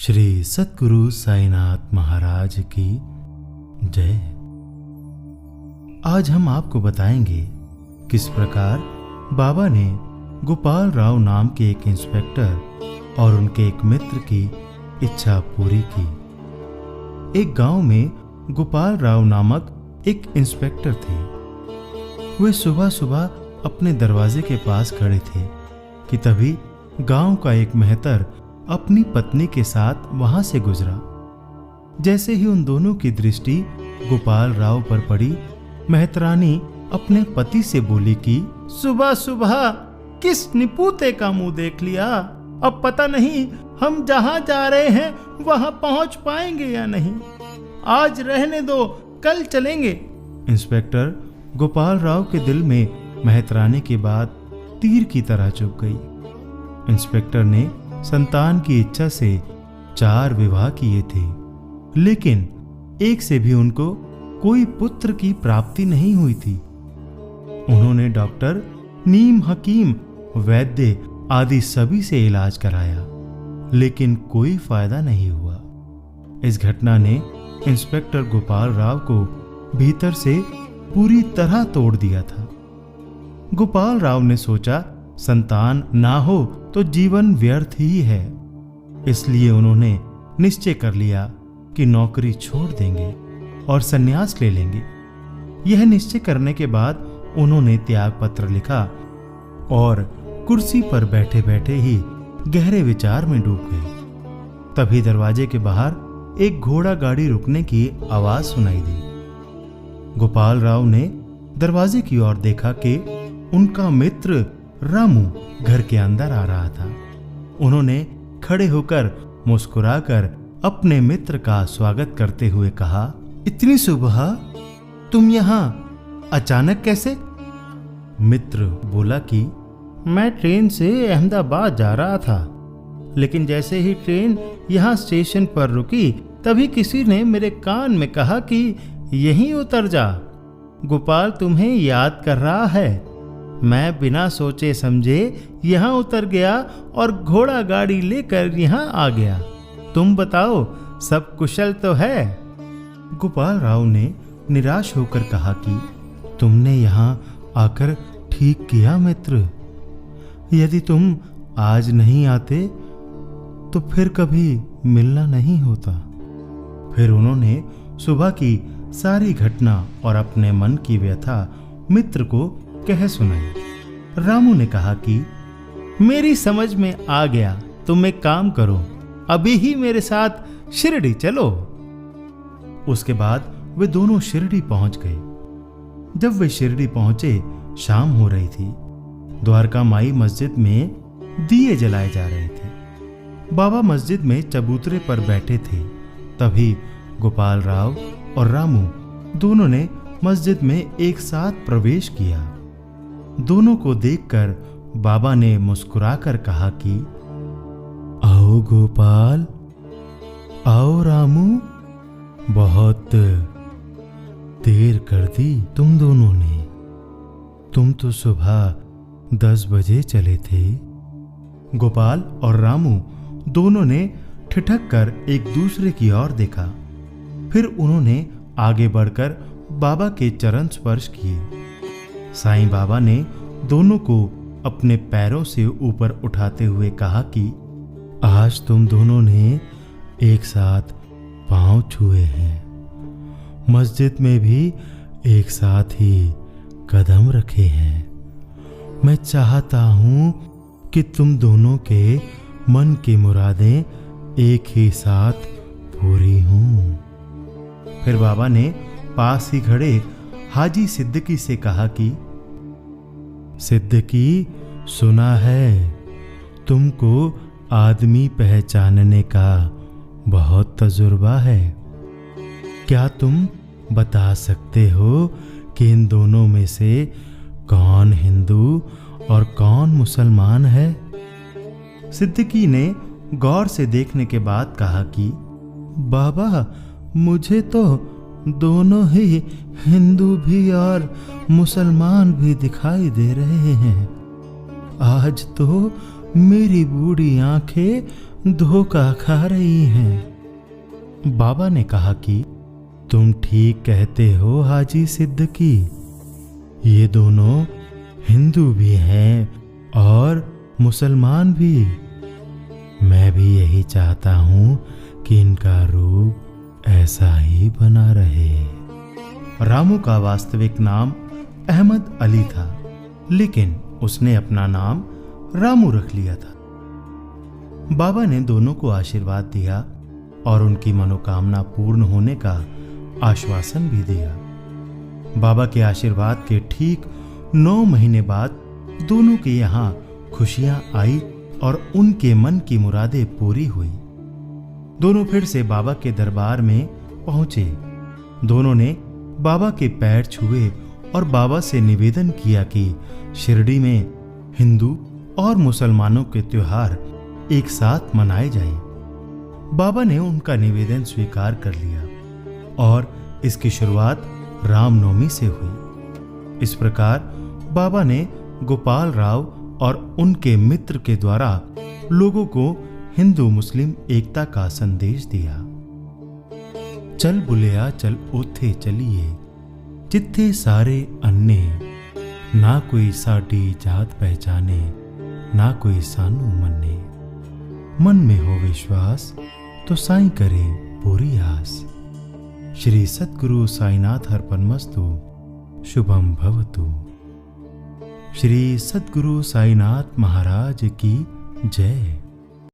श्री सद्गुरु साईनाथ महाराज की जय। आज हम आपको बताएंगे किस प्रकार बाबा ने गोपाल राव नाम के एक इंस्पेक्टर और उनके एक मित्र की इच्छा पूरी की। एक गांव में गोपाल राव नामक एक इंस्पेक्टर थे। वे सुबह सुबह अपने दरवाजे के पास खड़े थे कि तभी गांव का एक मेहतर अपनी पत्नी के साथ वहां से गुजरा। जैसे ही उन दोनों की दृष्टि गोपाल राव पर पड़ी, मेहतरानी अपने पति से बोली कि सुबह सुबह किस निपुते का मुंह देख लिया। अब पता नहीं हम जहां जा रहे हैं वहां पहुंच पाएंगे या नहीं। आज रहने दो, कल चलेंगे। इंस्पेक्टर गोपाल राव के दिल में मेहतरानी की बात तीर की तरह चुभ गई। इंस्पेक्टर ने संतान की इच्छा से 4 विवाह किए थे, लेकिन एक से भी उनको कोई पुत्र की प्राप्ति नहीं हुई थी। उन्होंने डॉक्टर, नीम हकीम, वैद्य आदि सभी से इलाज कराया, लेकिन कोई फायदा नहीं हुआ। इस घटना ने इंस्पेक्टर गोपाल राव को भीतर से पूरी तरह तोड़ दिया था। गोपाल राव ने सोचा, संतान ना हो तो जीवन व्यर्थ ही है। इसलिए उन्होंने निश्चय कर लिया कि नौकरी छोड़ देंगे और संन्यास ले लेंगे। यह निश्चय करने के बाद उन्होंने त्याग पत्र लिखा और कुर्सी पर बैठे बैठे ही गहरे विचार में डूब गए। तभी दरवाजे के बाहर एक घोड़ा गाड़ी रुकने की आवाज सुनाई दी। गोपाल राव ने दरवाजे की ओर देखा कि उनका मित्र रामू घर के अंदर आ रहा था। उन्होंने खड़े होकर मुस्कुराकर अपने मित्र का स्वागत करते हुए कहा, इतनी सुबह तुम यहां अचानक कैसे? मित्र बोला कि मैं ट्रेन से अहमदाबाद जा रहा था, लेकिन जैसे ही ट्रेन यहां स्टेशन पर रुकी तभी किसी ने मेरे कान में कहा कि यहीं उतर जा, गोपाल तुम्हें याद कर रहा है। मैं बिना सोचे समझे यहाँ उतर गया और घोड़ा गाड़ी लेकर यहाँ आ गया। तुम बताओ, सब कुशल तो है? गोपाल राव ने निराश होकर कहा कि तुमने यहाँ आकर ठीक किया मित्र। यदि तुम आज नहीं आते तो फिर कभी मिलना नहीं होता। फिर उन्होंने सुबह की सारी घटना और अपने मन की व्यथा मित्र को कह सुनाई। रामू ने कहा कि मेरी समझ में आ गया, तुम एक काम करो, अभी ही मेरे साथ शिरडी चलो। उसके बाद वे दोनों शिरडी पहुंच गए। जब वे शिरडी पहुंचे, शाम हो रही थी। द्वारका माई मस्जिद में दिए जलाए जा रहे थे। बाबा मस्जिद में चबूतरे पर बैठे थे। तभी गोपाल राव और रामू दोनों ने मस्जिद में एक साथ प्रवेश किया। दोनों को देखकर बाबा ने मुस्कुराकर कहा कि आओ गोपाल, आओ रामू, बहुत देर कर दी तुम दोनों ने। तुम तो सुबह 10 बजे चले थे। गोपाल और रामू दोनों ने ठिठक कर एक दूसरे की ओर देखा। फिर उन्होंने आगे बढ़कर बाबा के चरण स्पर्श किए। साईं बाबा ने दोनों को अपने पैरों से ऊपर उठाते हुए कहा कि आज तुम दोनों ने एक साथ पांव छुए हैं, मस्जिद में भी एक साथ ही कदम रखे हैं। मैं चाहता हूं कि तुम दोनों के मन की मुरादें एक ही साथ पूरी हों। फिर बाबा ने पास ही खड़े हाजी सिद्दीकी से कहा कि सिद्दीकी, सुना है तुमको आदमी पहचानने का बहुत तजुर्बा है। क्या तुम बता सकते हो कि इन दोनों में से कौन हिंदू और कौन मुसलमान है? सिद्दीकी ने गौर से देखने के बाद कहा कि बाबा, मुझे तो दोनों ही हिंदू भी और मुसलमान भी दिखाई दे रहे हैं। आज तो मेरी बूढ़ी आंखें धोखा खा रही हैं। बाबा ने कहा कि तुम ठीक कहते हो हाजी सिद्दीकी, ये दोनों हिंदू भी हैं और मुसलमान भी। मैं भी यही चाहता हूं कि इनका रूप ऐसा ही बना रहे। रामू का वास्तविक नाम अहमद अली था, लेकिन उसने अपना नाम रामू रख लिया था। बाबा ने दोनों को आशीर्वाद दिया और उनकी मनोकामना पूर्ण होने का आश्वासन भी दिया। बाबा के आशीर्वाद के ठीक 9 महीने बाद दोनों के यहाँ खुशियां आई और उनके मन की मुरादें पूरी हुई। दोनों फिर से बाबा के दरबार में पहुंचे। दोनों ने बाबा के पैर छुए और बाबा से निवेदन किया कि शिरडी में हिंदू और मुसलमानों के त्योहार एक साथ मनाए जाएं। बाबा ने उनका निवेदन स्वीकार कर लिया और इसकी शुरुआत रामनवमी से हुई। इस प्रकार बाबा ने गोपाल राव और उनके मित्र के द्वारा लोगों को हिंदू मुस्लिम एकता का संदेश दिया। चल बुलिया चल ओथे चलिए, जिथे सारे अन्ने, ना कोई साडी जात पहचाने, ना कोई सानू मन्ने। मन में हो विश्वास तो साईं करे पूरी आस। श्री सद्गुरु साईनाथ अर्पणमस्तु। शुभम भवतु। श्री सद्गुरु साईनाथ महाराज की जय।